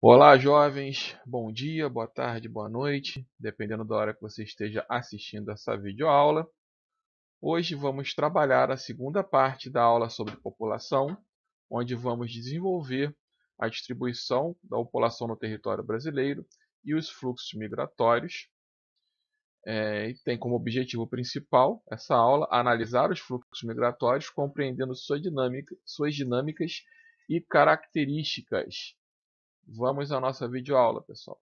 Olá, jovens. Bom dia, boa tarde, boa noite, dependendo da hora que você esteja assistindo essa videoaula. Hoje vamos trabalhar a segunda parte da aula sobre população, onde vamos desenvolver a distribuição da população no território brasileiro e os fluxos migratórios. E tem como objetivo principal essa aula analisar os fluxos migratórios, compreendendo suas dinâmicas e características. Vamos à nossa videoaula, pessoal.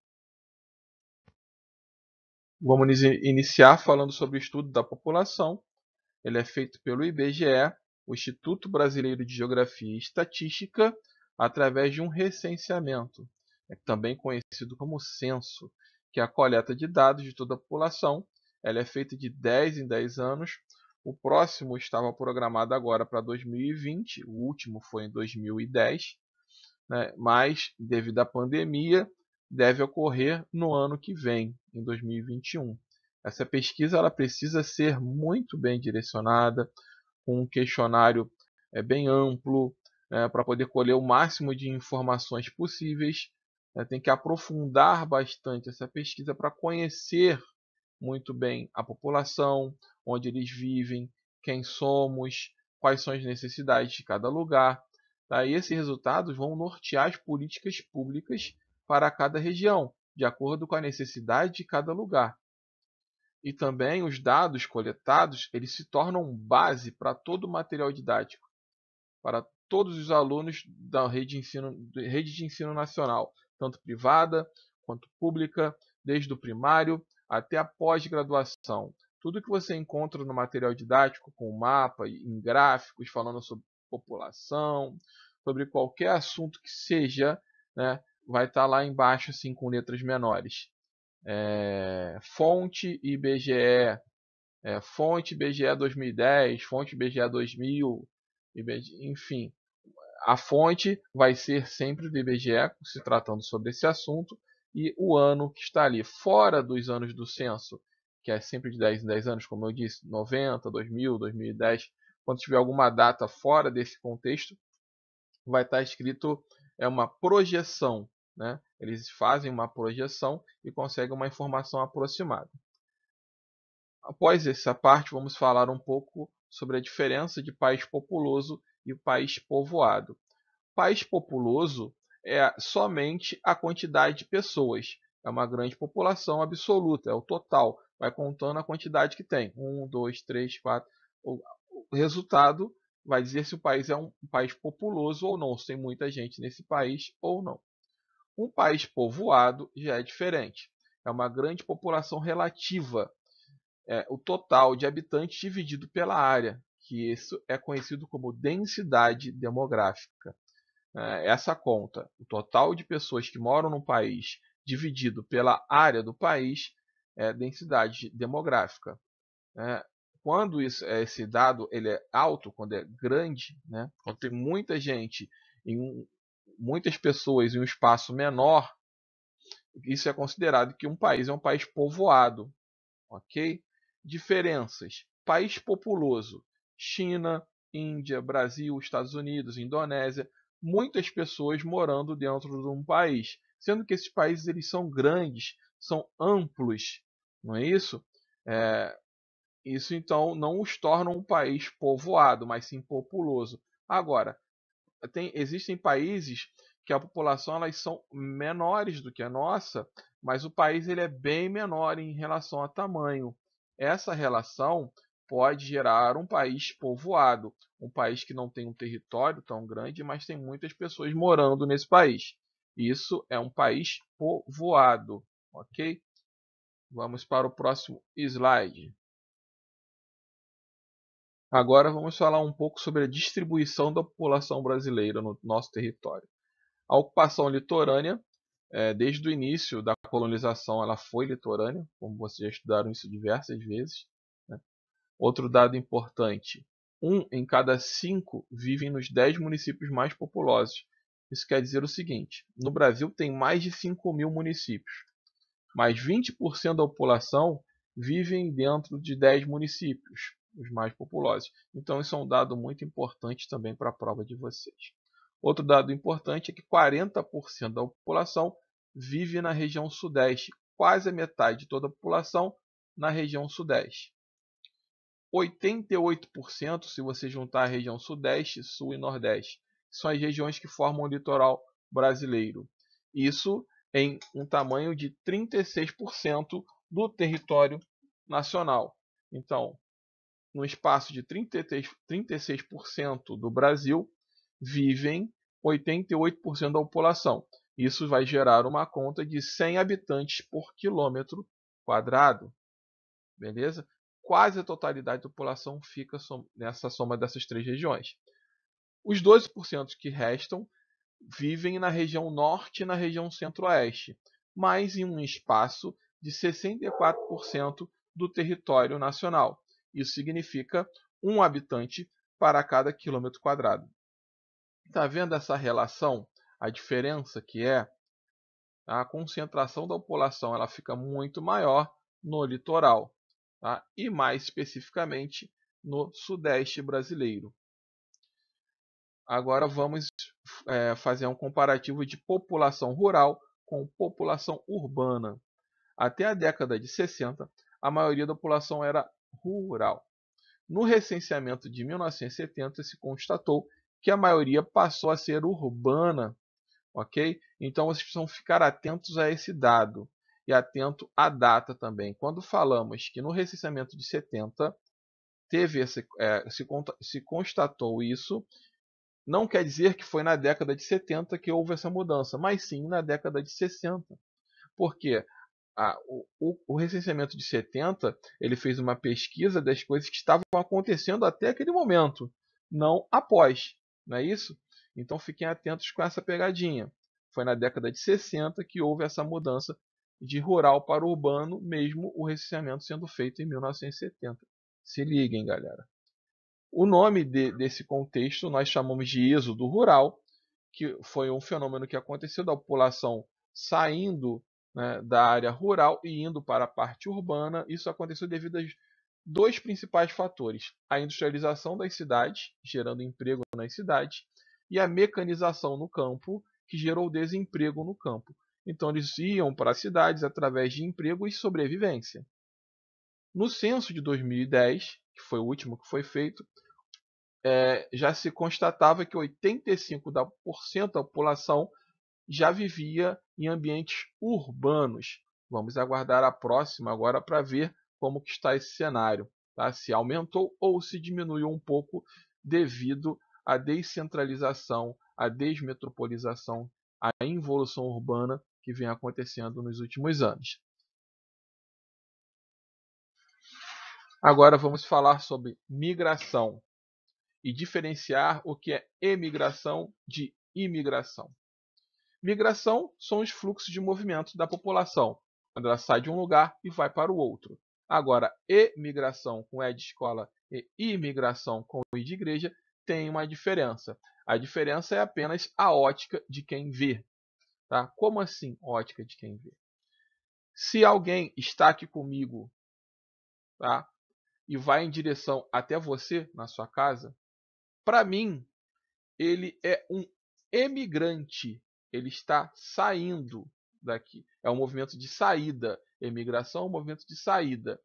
Vamos iniciar falando sobre o estudo da população. Ele é feito pelo IBGE, o Instituto Brasileiro de Geografia e Estatística, através de um recenseamento, também conhecido como censo, que é a coleta de dados de toda a população. Ela é feita de 10 em 10 anos. O próximo estava programado agora para 2020, o último foi em 2010, né? Mas, devido à pandemia, deve ocorrer no ano que vem, em 2021. Essa pesquisa ela precisa ser muito bem direcionada, com um questionário bem amplo, para poder colher o máximo de informações possíveis. Tem que aprofundar bastante essa pesquisa para conhecer muito bem a população, onde eles vivem, quem somos, quais são as necessidades de cada lugar. Tá? E esses resultados vão nortear as políticas públicas para cada região, de acordo com a necessidade de cada lugar. E também os dados coletados eles se tornam base para todo o material didático, para todos os alunos da rede de ensino nacional, tanto privada quanto pública, desde o primário até a pós-graduação. Tudo que você encontra no material didático, com mapa, em gráficos, falando sobre população, sobre qualquer assunto que seja, né, vai estar lá embaixo assim, com letras menores. Fonte IBGE, fonte IBGE 2010, fonte IBGE 2000, enfim. A fonte vai ser sempre do IBGE, se tratando sobre esse assunto, e o ano que está ali, fora dos anos do censo, que é sempre de 10 em 10 anos, como eu disse, 90, 2000, 2010. Quando tiver alguma data fora desse contexto, vai estar escrito uma projeção, né? Eles fazem uma projeção e conseguem uma informação aproximada. Após essa parte, vamos falar um pouco sobre a diferença de país populoso e país povoado. País populoso é somente a quantidade de pessoas. É uma grande população absoluta, é o total. Vai contando a quantidade que tem. 1, 2, 3, 4. O resultado vai dizer se o país é um país populoso ou não, se tem muita gente nesse país ou não. Um país povoado já é diferente. É uma grande população relativa. O total de habitantes dividido pela área, que isso é conhecido como densidade demográfica. Essa conta, o total de pessoas que moram no país dividido pela área do país, é densidade demográfica. Quando esse dado ele é alto, quando é grande, né, quando tem muita gente, muitas pessoas em um espaço menor, isso é considerado que um país é um país povoado. Ok? Diferenças. País populoso. China, Índia, Brasil, Estados Unidos, Indonésia. Muitas pessoas morando dentro de um país. Sendo que esses países eles são grandes, são amplos. Não é isso? Isso então não os torna um país povoado, mas sim populoso. Agora, existem países que a população elas são menores do que a nossa, mas o país ele é bem menor em relação a tamanho. Essa relação pode gerar um país povoado, um país que não tem um território tão grande, mas tem muitas pessoas morando nesse país. Isso é um país povoado, ok? Vamos para o próximo slide. Agora vamos falar um pouco sobre a distribuição da população brasileira no nosso território. A ocupação litorânea, desde o início da colonização, ela foi litorânea, como vocês já estudaram isso diversas vezes. Né? Outro dado importante, 1 em cada 5 vivem nos 10 municípios mais populosos. Isso quer dizer o seguinte, no Brasil tem mais de 5.000 municípios, mas 20% da população vivem dentro de 10 municípios, os mais populosos. Então isso é um dado muito importante também para a prova de vocês. Outro dado importante é que 40% da população vive na região sudeste, quase a metade de toda a população na região sudeste. 88% se você juntar a região sudeste, sul e nordeste, são as regiões que formam o litoral brasileiro. Isso em um tamanho de 36% do território nacional. Então, no espaço de 36% do Brasil, vivem 88% da população. Isso vai gerar uma conta de 100 habitantes por quilômetro quadrado. Beleza? Quase a totalidade da população fica nessa soma dessas três regiões. Os 12% que restam vivem na região norte e na região centro-oeste, mas em um espaço de 64% do território nacional. Isso significa um habitante para cada quilômetro quadrado. Está vendo essa relação? A diferença que é? A concentração da população ela fica muito maior no litoral, tá? E mais especificamente no sudeste brasileiro. Agora vamos fazer um comparativo de população rural com população urbana. Até a década de 60, a maioria da população era rural. No recenseamento de 1970, se constatou que a maioria passou a ser urbana. Ok? Então vocês precisam ficar atentos a esse dado e atento à data também. Quando falamos que no recenseamento de 70 se constatou isso, não quer dizer que foi na década de 70 que houve essa mudança, mas sim na década de 60. Porque o recenseamento de 70 ele fez uma pesquisa das coisas que estavam acontecendo até aquele momento, não após. Não é isso? Então fiquem atentos com essa pegadinha. Foi na década de 60 que houve essa mudança de rural para urbano, mesmo o recenseamento sendo feito em 1970. Se liguem, galera. O nome desse contexto nós chamamos de êxodo rural, que foi um fenômeno que aconteceu da população saindo, né, da área rural e indo para a parte urbana. Isso aconteceu devido a dois principais fatores: a industrialização das cidades, gerando emprego nas cidades, e a mecanização no campo, que gerou desemprego no campo. Então eles iam para as cidades através de emprego e sobrevivência. No censo de 2010, que foi o último que foi feito, já se constatava que 85% da população já vivia em ambientes urbanos. Vamos aguardar a próxima agora para ver como que está esse cenário, tá? Se aumentou ou se diminuiu um pouco devido à descentralização, à desmetropolização, à involução urbana que vem acontecendo nos últimos anos. Agora vamos falar sobre migração e diferenciar o que é emigração de imigração. Migração são os fluxos de movimento da população, quando ela sai de um lugar e vai para o outro. Agora, emigração com E de escola e imigração com I de igreja tem uma diferença. A diferença é apenas a ótica de quem vê. Tá? Como assim, ótica de quem vê? Se alguém está aqui comigo, tá? E vai em direção até você, na sua casa, para mim, ele é um emigrante. Ele está saindo daqui. É um movimento de saída. Emigração é um movimento de saída.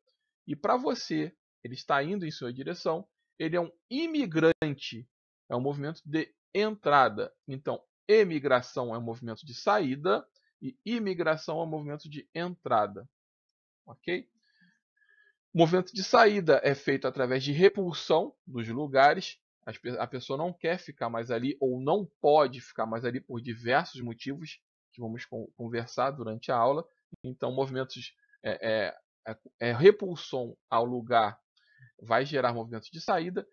E para você, ele está indo em sua direção. Ele é um imigrante. É um movimento de entrada. Então, emigração é um movimento de saída e imigração é um movimento de entrada. Ok? O movimento de saída é feito através de repulsão dos lugares. A pessoa não quer ficar mais ali ou não pode ficar mais ali por diversos motivos que vamos conversar durante a aula. Então, movimentos repulsão ao lugar vai gerar movimentos de saída.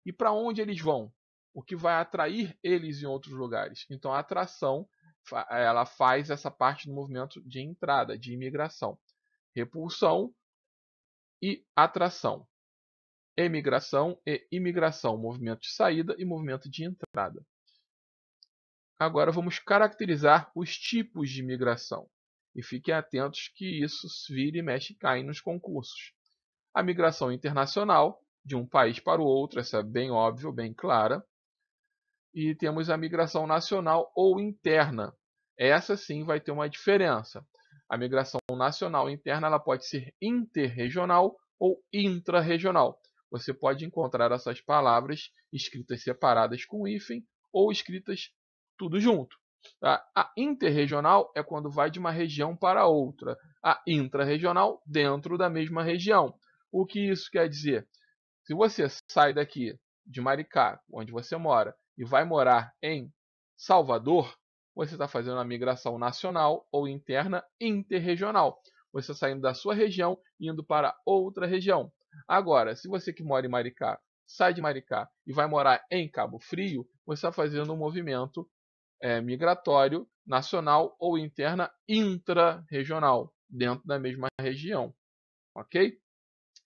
E para onde eles vão? O que vai atrair eles em outros lugares? Então, a atração ela faz essa parte do movimento de entrada, de imigração. Repulsão e atração. Emigração e imigração, movimento de saída e movimento de entrada. Agora vamos caracterizar os tipos de migração. E fiquem atentos que isso vira e mexe e cai nos concursos. A migração internacional, de um país para o outro, essa é bem óbvia, bem clara. e temos a migração nacional ou interna. Essa sim vai ter uma diferença. A migração nacional interna ela pode ser interregional ou intrarregional. Você pode encontrar essas palavras escritas separadas com hífen ou escritas tudo junto. Tá? A interregional é quando vai de uma região para outra. A intrarregional, dentro da mesma região. O que isso quer dizer? Se você sai daqui de Maricá, onde você mora, e vai morar em Salvador, você está fazendo uma migração nacional ou interna interregional. Você está saindo da sua região e indo para outra região. Agora, se você que mora em Maricá sai de Maricá e vai morar em Cabo Frio, você está fazendo um movimento migratório nacional ou interna intrarregional, dentro da mesma região. Ok?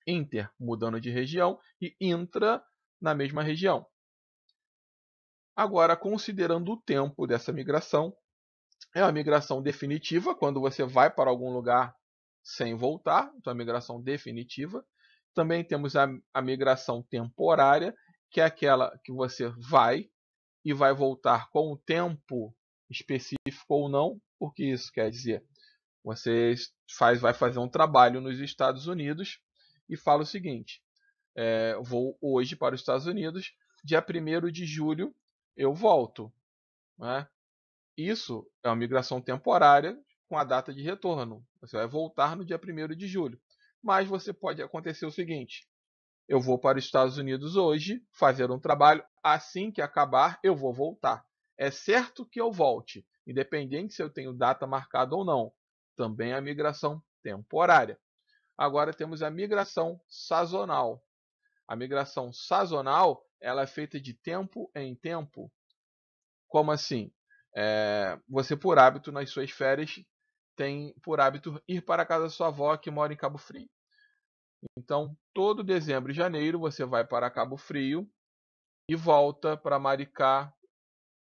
Inter mudando de região e intra na mesma região. Agora, considerando o tempo dessa migração, é a migração definitiva, quando você vai para algum lugar sem voltar, então a migração definitiva. Também temos a migração temporária, que é aquela que você vai e vai voltar com o tempo específico ou não. O que isso quer dizer? Você vai fazer um trabalho nos Estados Unidos e fala o seguinte: vou hoje para os Estados Unidos, dia 1º de julho eu volto. Né? Isso é uma migração temporária com a data de retorno. Você vai voltar no dia 1º de julho. Mas você pode acontecer o seguinte: eu vou para os Estados Unidos hoje, fazer um trabalho, assim que acabar eu vou voltar. É certo que eu volte, independente se eu tenho data marcada ou não. Também é a migração temporária. Agora temos a migração sazonal. A migração sazonal ela é feita de tempo em tempo. Como assim? Você, por hábito, nas suas férias, tem por hábito ir para a casa da sua avó que mora em Cabo Frio. Então, todo dezembro e janeiro você vai para Cabo Frio e volta para Maricá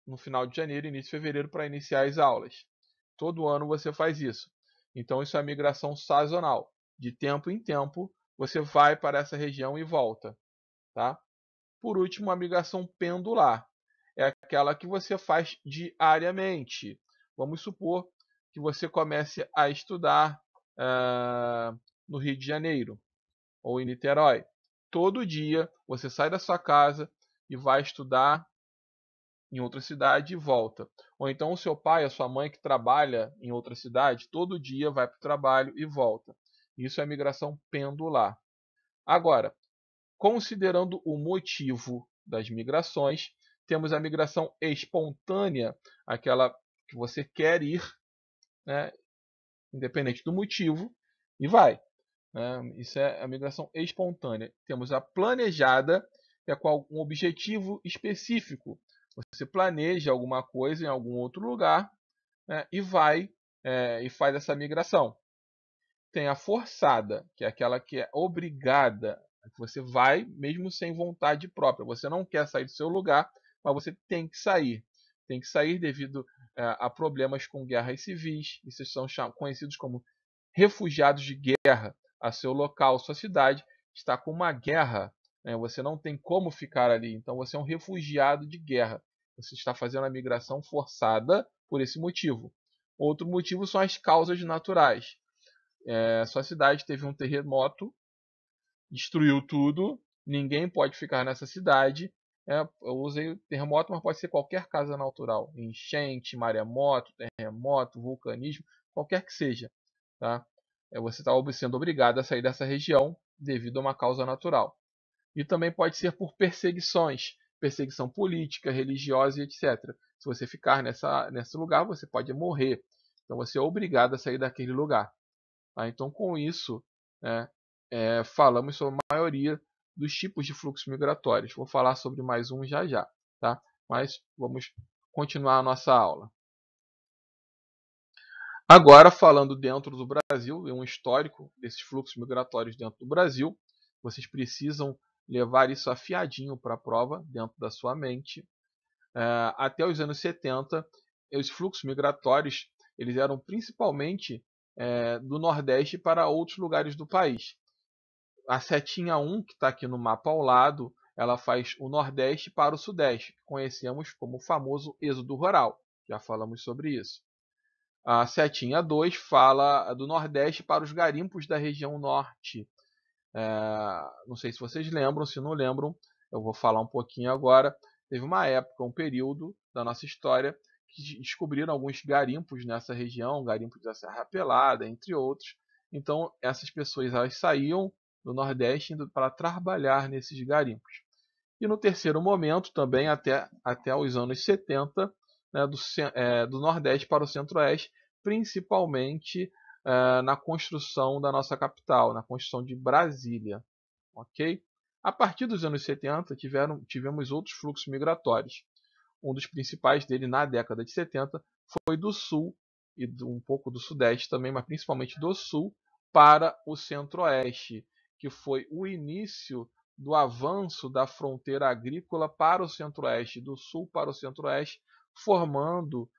no final de janeiro, início de fevereiro, para iniciar as aulas. Todo ano você faz isso. Então, isso é a migração sazonal. De tempo em tempo, você vai para essa região e volta. Tá? Por último, a migração pendular. É aquela que você faz diariamente. Vamos supor que você comece a estudar no Rio de Janeiro ou em Niterói. Todo dia você sai da sua casa e vai estudar em outra cidade e volta. Ou então o seu pai, a sua mãe que trabalha em outra cidade, todo dia vai para o trabalho e volta. Isso é migração pendular. Agora, considerando o motivo das migrações, temos a migração espontânea, aquela que você quer ir, né, independente do motivo, e vai. Isso é a migração espontânea. Temos a planejada, que é com um objetivo específico. Você planeja alguma coisa em algum outro lugar, né, e vai e faz essa migração. Tem a forçada, que é aquela que é obrigada. Você vai mesmo sem vontade própria. Você não quer sair do seu lugar, mas você tem que sair. Tem que sair devido a problemas com guerras civis. Esses são conhecidos como refugiados de guerra. A seu local, sua cidade está com uma guerra. Né? Você não tem como ficar ali. Então você é um refugiado de guerra. Você está fazendo a migração forçada por esse motivo. Outro motivo são as causas naturais. Sua cidade teve um terremoto, destruiu tudo, ninguém pode ficar nessa cidade. Eu usei o terremoto, mas pode ser qualquer causa natural. Enchente, maremoto, terremoto, vulcanismo, qualquer que seja. Tá? Você está sendo obrigado a sair dessa região devido a uma causa natural. E também pode ser por perseguições, perseguição política, religiosa e etc. Se você ficar nesse lugar, você pode morrer. Então você é obrigado a sair daquele lugar. Tá? Então, com isso, falamos sobre a maioria dos tipos de fluxos migratórios. Vou falar sobre mais um já já, tá? Mas vamos continuar a nossa aula. Agora, falando dentro do Brasil, um histórico desses fluxos migratórios dentro do Brasil, vocês precisam levar isso afiadinho para a prova, dentro da sua mente. Até os anos 70, os fluxos migratórios eles eram principalmente do Nordeste para outros lugares do país. A setinha 1, que está aqui no mapa ao lado, ela faz o Nordeste para o Sudeste, que conhecemos como o famoso êxodo rural. Já falamos sobre isso. A setinha 2 fala do Nordeste para os garimpos da região Norte. Não sei se vocês lembram, se não lembram, eu vou falar um pouquinho agora. Teve uma época, um período da nossa história, que descobriram alguns garimpos nessa região, garimpos da Serra Pelada, entre outros. Então, essas pessoas elas saíam do Nordeste indo para trabalhar nesses garimpos. E no terceiro momento, também até os anos 70, né, do Nordeste para o Centro-Oeste, principalmente na construção da nossa capital, na construção de Brasília. Ok? A partir dos anos 70, tivemos outros fluxos migratórios. Um dos principais dele na década de 70 foi do Sul e um pouco do Sudeste também, mas principalmente do Sul para o Centro-Oeste, que foi o início do avanço da fronteira agrícola para o Centro-Oeste, do Sul para o Centro-Oeste, formando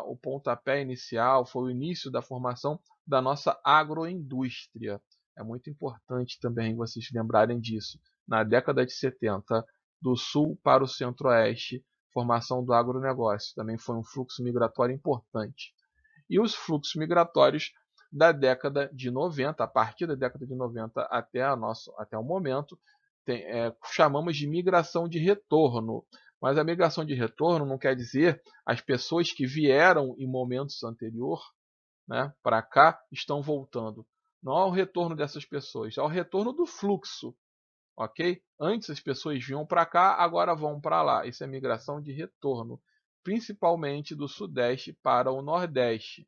o pontapé inicial, foi o início da formação da nossa agroindústria. É muito importante também vocês lembrarem disso. Na década de 70, do Sul para o Centro-Oeste, formação do agronegócio. Também foi um fluxo migratório importante. E os fluxos migratórios da década de 90, a partir da década de 90 até o momento, chamamos de migração de retorno. Mas a migração de retorno não quer dizer as pessoas que vieram em momentos anteriores, né, para cá estão voltando. Não é o retorno dessas pessoas, é o retorno do fluxo. Ok? Antes as pessoas vinham para cá, agora vão para lá. Isso é migração de retorno, principalmente do Sudeste para o Nordeste.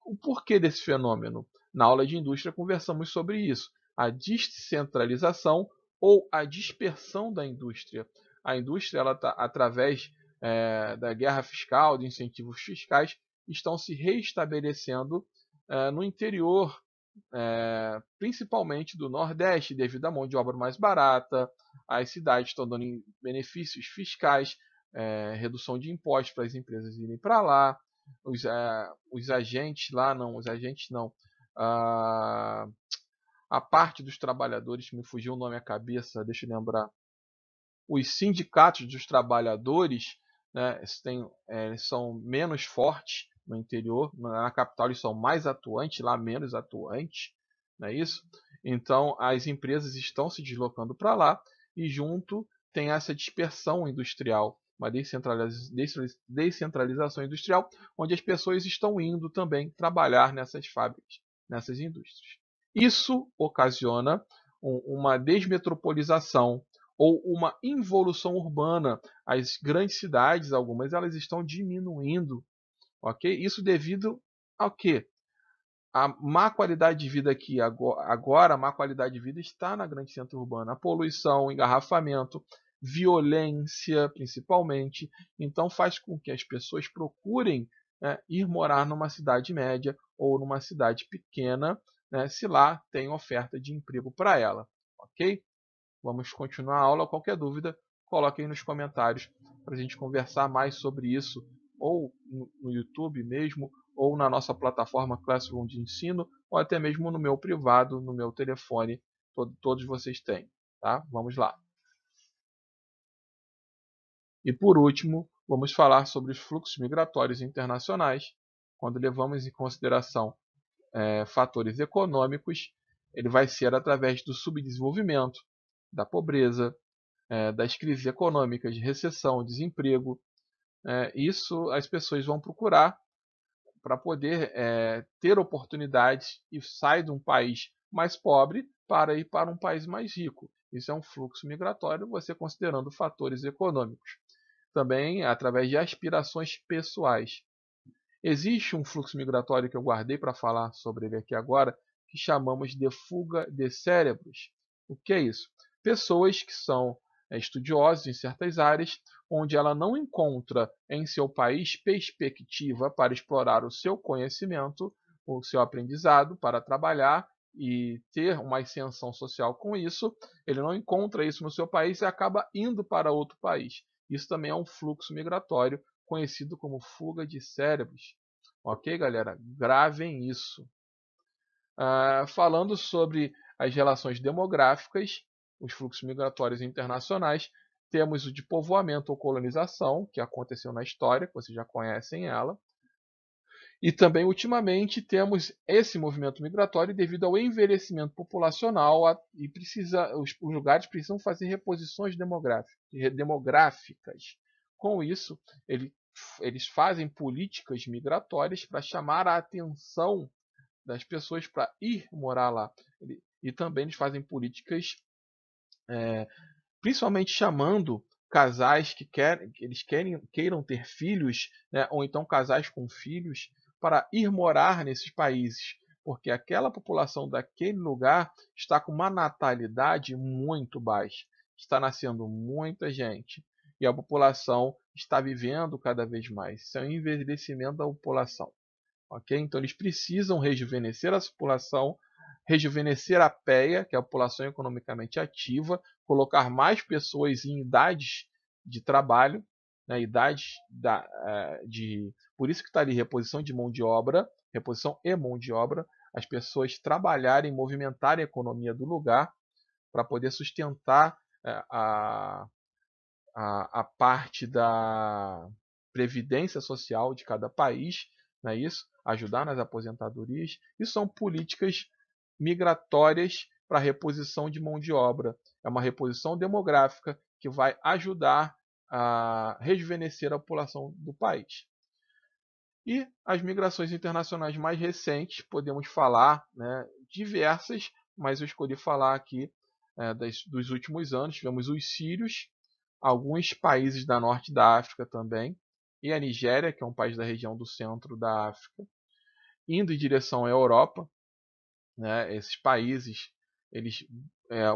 O porquê desse fenômeno? Na aula de indústria conversamos sobre isso. A descentralização ou a dispersão da indústria. A indústria, ela tá, através da guerra fiscal, de incentivos fiscais, estão se reestabelecendo no interior, principalmente do Nordeste, devido à mão de obra mais barata. As cidades estão dando benefícios fiscais, redução de impostos para as empresas irem para lá. Os agentes lá, não, os agentes não. A parte dos trabalhadores, me fugiu o nome à cabeça, deixa eu lembrar. Os sindicatos dos trabalhadores, né, são menos fortes no interior. Na capital eles são mais atuantes, lá menos atuantes, não é isso? Então as empresas estão se deslocando para lá e junto tem essa dispersão industrial, uma descentralização industrial, onde as pessoas estão indo também trabalhar nessas fábricas, nessas indústrias. Isso ocasiona uma desmetropolização ou uma involução urbana. As grandes cidades, algumas, elas estão diminuindo, ok? Isso devido ao quê? A má qualidade de vida aqui agora, a má qualidade de vida está na grande centro urbana. A poluição, engarrafamento, violência, principalmente. Então faz com que as pessoas procurem, né, ir morar numa cidade média ou numa cidade pequena, né, se lá tem oferta de emprego para ela, ok? Vamos continuar a aula. Qualquer dúvida, coloque aí nos comentários para a gente conversar mais sobre isso, ou no YouTube mesmo, ou na nossa plataforma Classroom de ensino, ou até mesmo no meu privado, no meu telefone, todos vocês têm. Tá? Vamos lá. E por último, vamos falar sobre os fluxos migratórios internacionais. Quando levamos em consideração fatores econômicos, ele vai ser através do subdesenvolvimento, da pobreza, das crises econômicas, de recessão, desemprego. Isso as pessoas vão procurar para poder ter oportunidades e sair de um país mais pobre para ir para um país mais rico. Isso é um fluxo migratório, você considerando fatores econômicos. Também através de aspirações pessoais. Existe um fluxo migratório que eu guardei para falar sobre ele aqui agora, que chamamos de fuga de cérebros. O que é isso? Pessoas que são estudiosos em certas áreas, onde ela não encontra em seu país perspectiva para explorar o seu conhecimento, o seu aprendizado, para trabalhar e ter uma ascensão social com isso, ele não encontra isso no seu país e acaba indo para outro país. Isso também é um fluxo migratório conhecido como fuga de cérebros. Ok, galera? Gravem isso. Falando sobre as relações demográficas, os fluxos migratórios internacionais, temos o de povoamento ou colonização, que aconteceu na história, que vocês já conhecem ela. E também, ultimamente, temos esse movimento migratório devido ao envelhecimento populacional e os lugares precisam fazer reposições demográficas. Com isso, eles fazem políticas migratórias para chamar a atenção das pessoas para ir morar lá. E também eles fazem políticas, principalmente chamando casais que queiram ter filhos, né, ou então casais com filhos, para ir morar nesses países, porque aquela população daquele lugar está com uma natalidade muito baixa, está nascendo muita gente e a população está vivendo cada vez mais. Isso é um envelhecimento da população. Okay? Então eles precisam rejuvenescer a população, rejuvenescer a PEA, que é a população economicamente ativa, colocar mais pessoas em idades de trabalho, né, por isso que está ali reposição de mão de obra, reposição e mão de obra, as pessoas trabalharem, movimentarem a economia do lugar para poder sustentar a parte da previdência social de cada país, não é isso? Ajudar nas aposentadorias. Isso são políticas migratórias para reposição de mão de obra. É uma reposição demográfica que vai ajudar a rejuvenescer a população do país. E as migrações internacionais mais recentes, podemos falar, né, diversas, mas eu escolhi falar aqui dos últimos anos. Tivemos os sírios, alguns países da norte da África também, e a Nigéria, que é um país da região do centro da África, indo em direção à Europa. Né, esses países,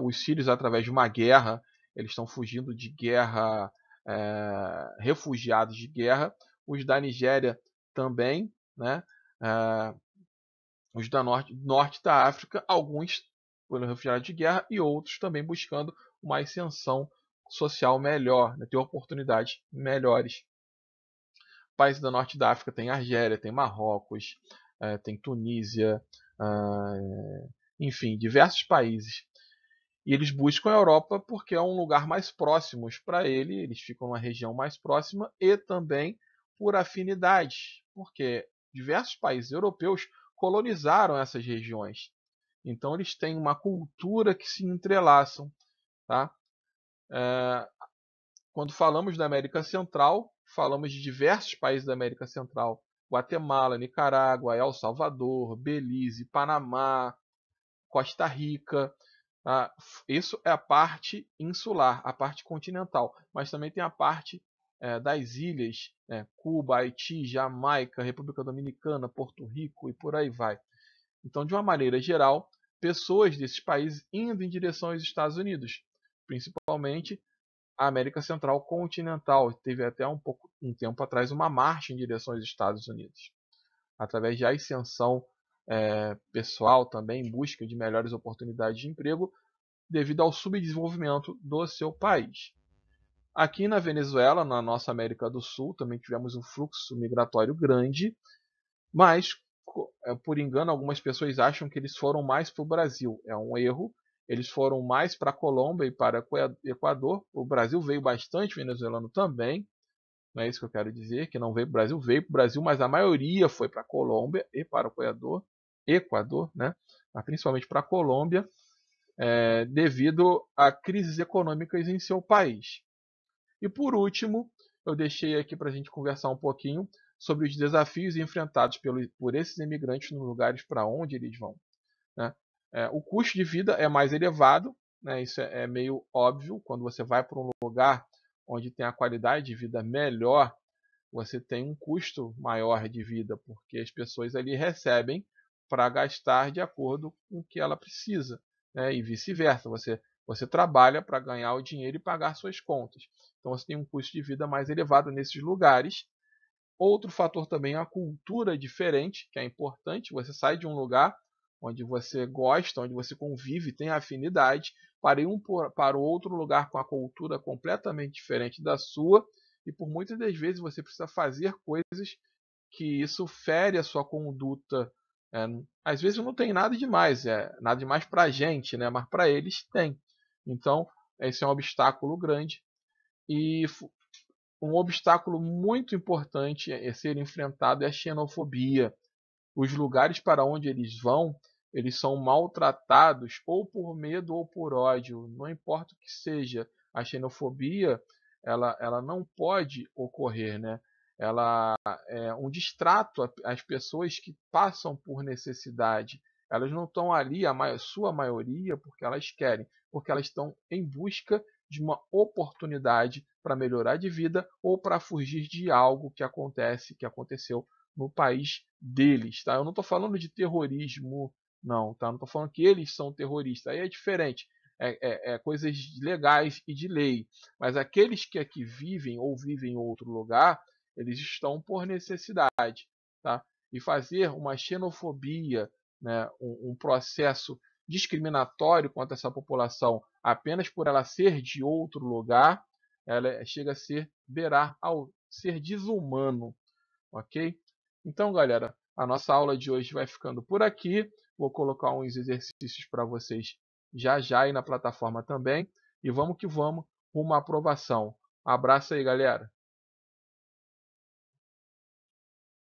os sírios, através de uma guerra, eles estão fugindo de guerra, refugiados de guerra. Os da Nigéria também, né, os da norte da África, alguns foram refugiados de guerra e outros também buscando uma ascensão social melhor, né, ter oportunidades melhores. Países da norte da África tem Argélia, tem Marrocos, tem Tunísia, enfim, diversos países. E eles buscam a Europa porque é um lugar mais próximo para eles ficam numa região mais próxima e também por afinidade, porque diversos países europeus colonizaram essas regiões. Então eles têm uma cultura que se entrelaçam. Tá? Quando falamos da América Central, falamos de diversos países da América Central. Guatemala, Nicarágua, El Salvador, Belize, Panamá, Costa Rica. Isso é a parte insular, a parte continental. Mas também tem a parte das ilhas, Cuba, Haiti, Jamaica, República Dominicana, Porto Rico e por aí vai. Então, de uma maneira geral, pessoas desses países indo em direção aos Estados Unidos, principalmente a América Central continental. Teve até um tempo atrás uma marcha em direção aos Estados Unidos, através de ascensão pessoal também, em busca de melhores oportunidades de emprego, devido ao subdesenvolvimento do seu país. Aqui na Venezuela, na nossa América do Sul, também tivemos um fluxo migratório grande, mas, por engano, algumas pessoas acham que eles foram mais para o Brasil. É um erro. Eles foram mais para a Colômbia e para o Equador. O Brasil veio bastante venezuelano também. Não é isso que eu quero dizer, que não veio para o Brasil, mas a maioria foi para a Colômbia e para o Equador, né? Mas principalmente para a Colômbia, devido a crises econômicas em seu país. E por último, eu deixei aqui para a gente conversar um pouquinho sobre os desafios enfrentados por esses imigrantes nos lugares para onde eles vão. Né? O custo de vida é mais elevado, né? Isso é meio óbvio. Quando você vai para um lugar onde tem a qualidade de vida melhor, você tem um custo maior de vida, porque as pessoas ali recebem para gastar de acordo com o que ela precisa, né? E vice-versa. Você trabalha para ganhar o dinheiro e pagar suas contas. Então você tem um custo de vida mais elevado nesses lugares. Outro fator também é a cultura diferente, que é importante. Você sai de um lugar onde você gosta, onde você convive, tem afinidade, para o outro lugar com a cultura completamente diferente da sua, e por muitas das vezes você precisa fazer coisas que isso fere a sua conduta. Às vezes não tem nada demais, nada demais para a gente, né? Mas para eles tem. Então, esse é um obstáculo grande. E um obstáculo muito importante a ser enfrentado é a xenofobia. Os lugares para onde eles vão, eles são maltratados ou por medo ou por ódio, não importa o que seja. A xenofobia, ela não pode ocorrer, né? Ela é um distrato às pessoas que passam por necessidade. Elas não estão ali, sua maioria, porque elas querem, porque elas estão em busca de uma oportunidade para melhorar de vida ou para fugir de algo que aconteceu no país deles, tá? Eu não estou falando de terrorismo, não, tá? Não estou falando que eles são terroristas. Aí é diferente. É coisas legais e de lei. Mas aqueles que aqui vivem ou vivem em outro lugar, eles estão por necessidade, tá? E fazer uma xenofobia, né, um processo discriminatório contra essa população apenas por ela ser de outro lugar, ela chega a beirar ao ser desumano, ok? Então, galera, a nossa aula de hoje vai ficando por aqui. Vou colocar uns exercícios para vocês já já aí na plataforma também. E vamos que vamos rumo à aprovação. Abraço aí, galera.